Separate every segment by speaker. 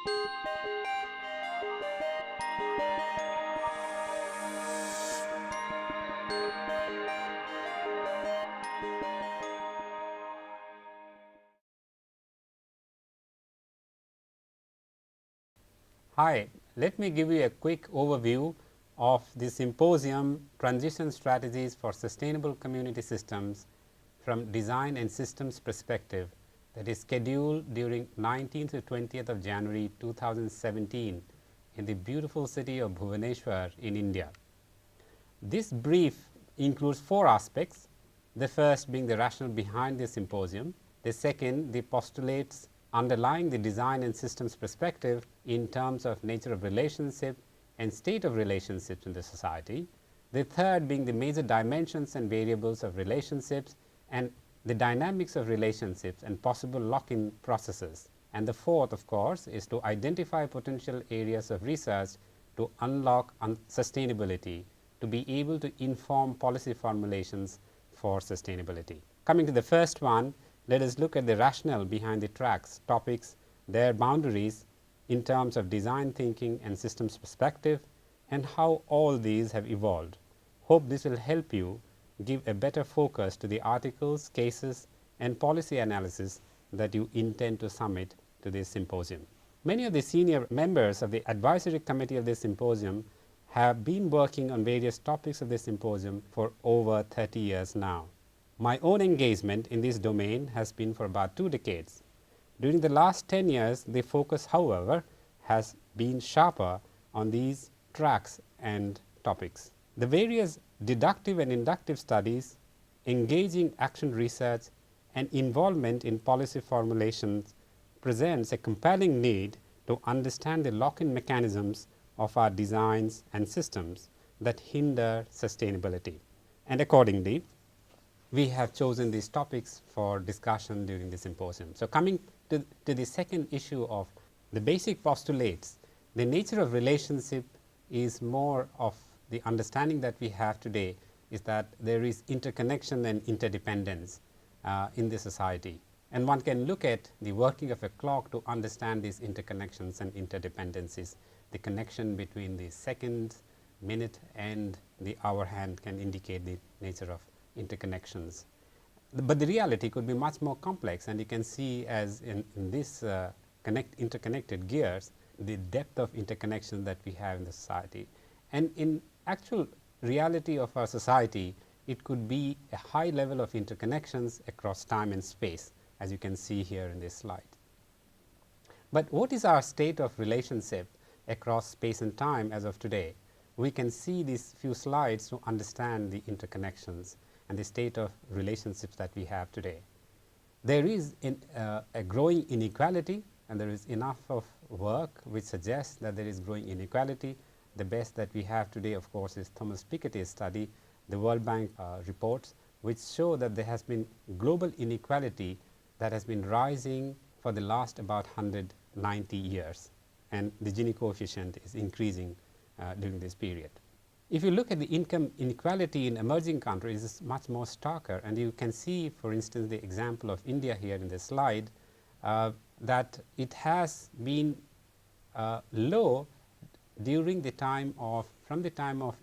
Speaker 1: Hi, let me give you a quick overview of the Symposium Transition Strategies for Sustainable Community Systems from Design and Systems Perspective, that is scheduled during 19th to 20th of January 2017 in the beautiful city of Bhubaneswar in India. This brief includes 4 aspects, the first being the rationale behind the symposium, the second the postulates underlying the design and systems perspective in terms of nature of relationship and state of relationships in the society, the third being the major dimensions and variables of relationships and the dynamics of relationships and possible lock-in processes, and the fourth of course is to identify potential areas of research to unlock sustainability, to be able to inform policy formulations for sustainability. Coming to the first one, let us look at the rationale behind the tracks, topics, their boundaries in terms of design thinking and systems perspective, and how all these have evolved. Hope this will help you give a better focus to the articles, cases and policy analysis that you intend to submit to this symposium. Many of the senior members of the advisory committee of this symposium have been working on various topics of this symposium for over 30 years now. My own engagement in this domain has been for about 2 decades. During the last 10 years, the focus, however, has been sharper on these tracks and topics. The various deductive and inductive studies, engaging action research and involvement in policy formulations presents a compelling need to understand the lock-in mechanisms of our designs and systems that hinder sustainability. And accordingly, we have chosen these topics for discussion during the symposium. So, coming to the second issue of the basic postulates, the nature of relationship is more of the understanding that we have today is that there is interconnection and interdependence in the society. And one can look at the working of a clock to understand these interconnections and interdependencies. The connection between the second, minute and the hour hand can indicate the nature of interconnections. But the reality could be much more complex, and you can see as in this interconnected gears the depth of interconnection that we have in the society. And in actual reality of our society, it could be a high level of interconnections across time and space, as you can see here in this slide. But what is our state of relationship across space and time as of today? We can see these few slides to understand the interconnections and the state of relationships that we have today. There is a growing inequality, and there is enough of work which suggests that there is growing inequality. The best that we have today, of course, is Thomas Piketty's study, the World Bank reports, which show that there has been global inequality that has been rising for the last about 190 years, and the Gini coefficient is increasing during this period. If you look at the income inequality in emerging countries, it's much more starker, and you can see, for instance, the example of India here in this slide, that it has been low during the time of, from the time of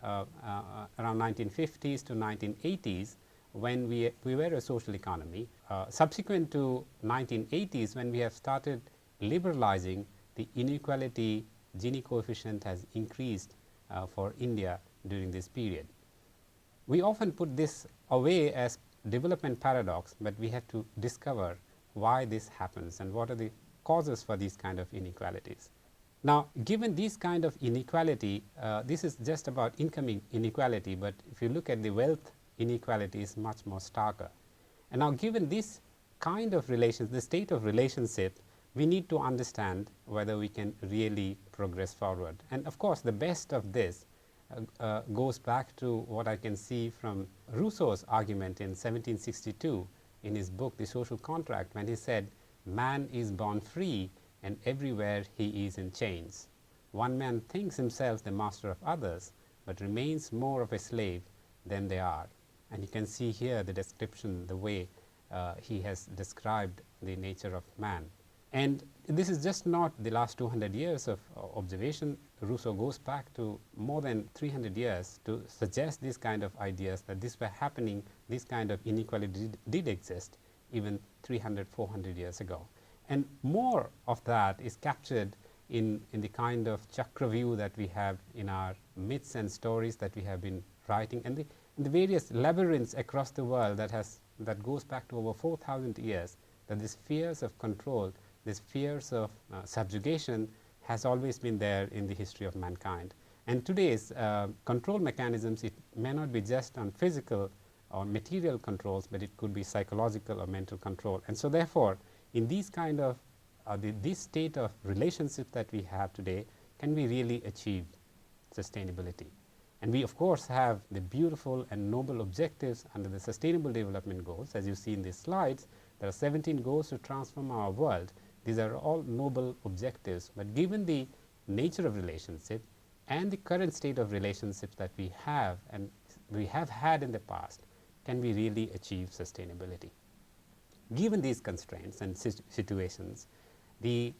Speaker 1: around 1950s to 1980s, when we were a social economy. Subsequent to 1980s, when we have started liberalizing, the inequality Gini coefficient has increased for India during this period. We often put this away as development paradox, but we have to discover why this happens and what are the causes for these kind of inequalities. Now, given this kind of inequality, this is just about income inequality, but if you look at the wealth inequality is much more starker. And now, given this kind of relations, the state of relationship, we need to understand whether we can really progress forward. And of course, the best of this goes back to what I can see from Rousseau's argument in 1762 in his book The Social Contract, when he said, "Man is born free and everywhere he is in chains. One man thinks himself the master of others, but remains more of a slave than they are." And you can see here the description, the way he has described the nature of man. And this is just not the last 200 years of observation. Rousseau goes back to more than 300 years to suggest these kind of ideas that this were happening, this kind of inequality did exist even 300, 400 years ago. And more of that is captured in the kind of chakra view that we have in our myths and stories that we have been writing, and the various labyrinths across the world that goes back to over 4,000 years, that these fears of control, these fears of subjugation has always been there in the history of mankind. And today's control mechanisms, it may not be just on physical or material controls, but it could be psychological or mental control. And so therefore, in these kind of this state of relationships that we have today, can we really achieve sustainability? And we of course have the beautiful and noble objectives under the Sustainable Development Goals. As you see in these slides, there are 17 goals to transform our world. These are all noble objectives, but given the nature of relationship and the current state of relationships that we have and we have had in the past, can we really achieve sustainability? Given these constraints and situations, the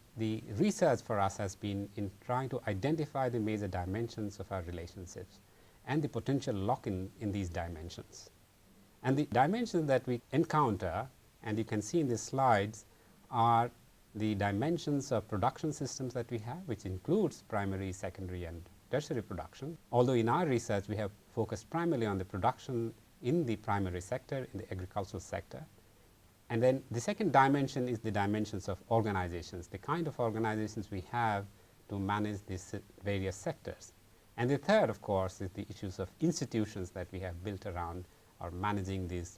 Speaker 1: research for us has been in trying to identify the major dimensions of our relationships and the potential lock-in in these dimensions. And the dimensions that we encounter, and you can see in these slides, are the dimensions of production systems that we have, which includes primary, secondary and tertiary production. Although in our research we have focused primarily on the production in the primary sector, in the agricultural sector. And then the second dimension is the dimensions of organizations, the kind of organizations we have to manage these various sectors. And the third, of course, is the issues of institutions that we have built around or managing these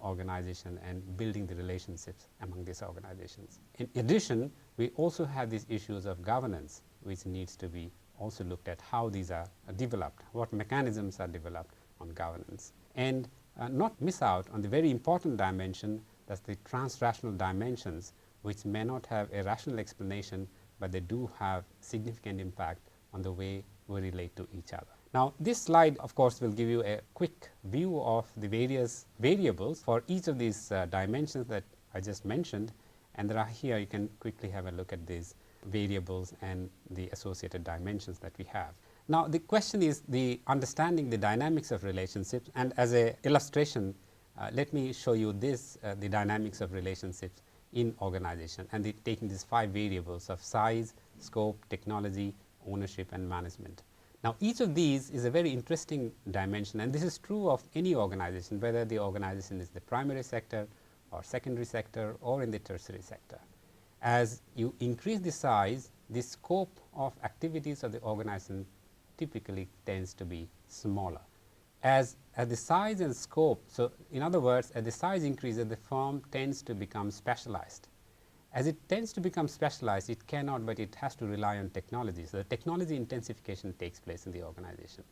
Speaker 1: organization and building the relationships among these organizations. In addition, we also have these issues of governance, which needs to be also looked at, how these are developed, what mechanisms are developed on governance. And not miss out on the very important dimension, that's the transrational dimensions, which may not have a rational explanation, but they do have significant impact on the way we relate to each other. Now, this slide of course will give you a quick view of the various variables for each of these dimensions that I just mentioned, and there are here you can quickly have a look at these variables and the associated dimensions that we have. Now, the question is the understanding the dynamics of relationships, and as a illustration, let me show you this the dynamics of relationships in organization, and taking these 5 variables of size, scope, technology, ownership and management. Now, each of these is a very interesting dimension, and this is true of any organization, whether the organization is the primary sector or secondary sector or in the tertiary sector. As you increase the size, the scope of activities of the organization typically tends to be smaller. As the size and scope, so in other words, as the size increases, the firm tends to become specialized. As it tends to become specialized, it cannot, but it has to rely on technology. So, the technology intensification takes place in the organization.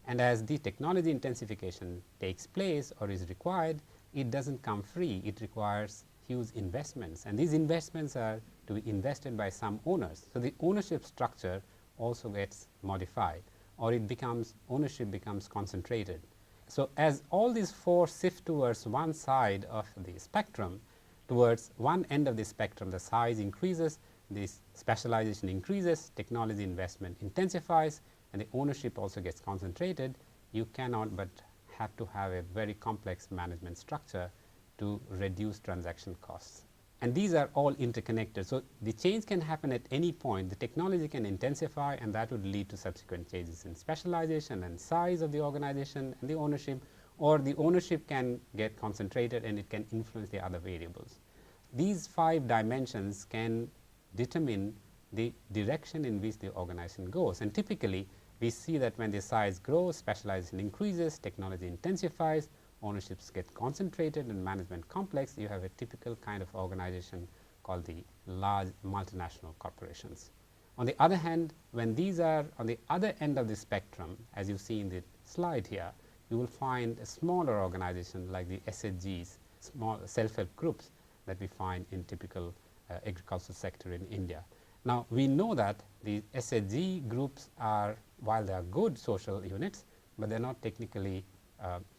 Speaker 1: And as the technology intensification takes place or is required, it does not come free. It requires huge investments, and these investments are to be invested by some owners. So, the ownership structure also gets modified, or it becomes ownership becomes concentrated. So, as all these 4 shift towards one side of the spectrum, towards one end of the spectrum, the size increases, this specialization increases, technology investment intensifies, and the ownership also gets concentrated, you cannot but have to have a very complex management structure to reduce transaction costs. And these are all interconnected. So, the change can happen at any point. The technology can intensify, and that would lead to subsequent changes in specialization and size of the organization and the ownership, or the ownership can get concentrated and it can influence the other variables. These 5 dimensions can determine the direction in which the organization goes, and typically we see that when the size grows, specialization increases, technology intensifies, ownerships get concentrated and management complex, you have a typical kind of organization called the large multinational corporations. On the other hand, when these are on the other end of the spectrum, as you see in the slide here, you will find a smaller organization like the SHGs, small self-help groups that we find in typical agricultural sector in India. Now, we know that the SHG groups are, while they are good social units, but they are not technically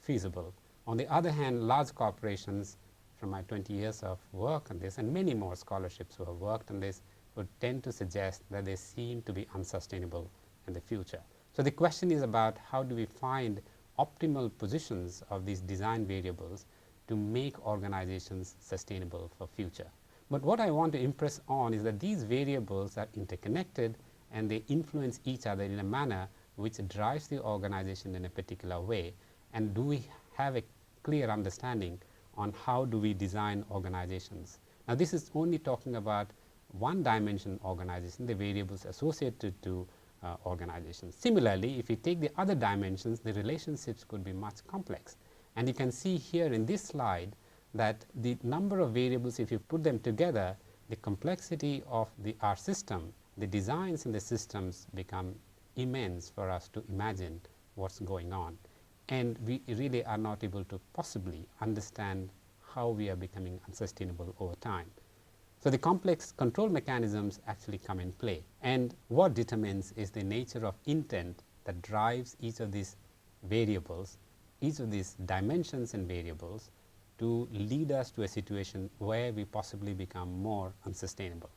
Speaker 1: feasible. On the other hand, large corporations, from my 20 years of work on this and many more scholarships who have worked on this, would tend to suggest that they seem to be unsustainable in the future. So, the question is about how do we find optimal positions of these design variables to make organizations sustainable for future. But what I want to impress on is that these variables are interconnected and they influence each other in a manner which drives the organization in a particular way. And do we have a clear understanding on how do we design organizations? Now, this is only talking about one dimension organization, the variables associated to organizations. Similarly, if you take the other dimensions, the relationships could be much complex. And you can see here in this slide that the number of variables, if you put them together, the complexity of our system, the designs in the systems become immense for us to imagine what's going on. And we really are not able to possibly understand how we are becoming unsustainable over time. So, the complex control mechanisms actually come in play, and what determines is the nature of intent that drives each of these variables, each of these dimensions and variables to lead us to a situation where we possibly become more unsustainable.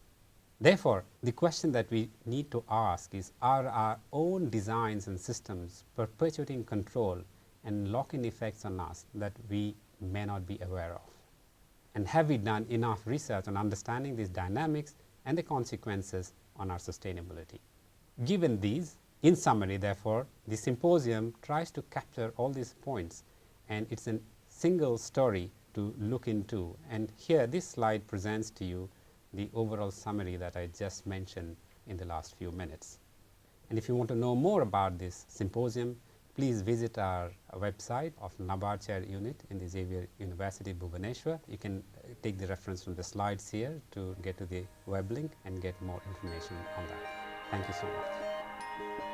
Speaker 1: Therefore, the question that we need to ask is, are our own designs and systems perpetuating control and lock-in effects on us that we may not be aware of? And have we done enough research on understanding these dynamics and the consequences on our sustainability? Given these, in summary, therefore, the symposium tries to capture all these points, and it's a single story to look into. And here, this slide presents to you the overall summary that I just mentioned in the last few minutes. And if you want to know more about this symposium, please visit our website of NABARD Chair Unit in the Xavier University, Bhubaneswar. You can take the reference from the slides here to get to the web link and get more information on that. Thank you so much.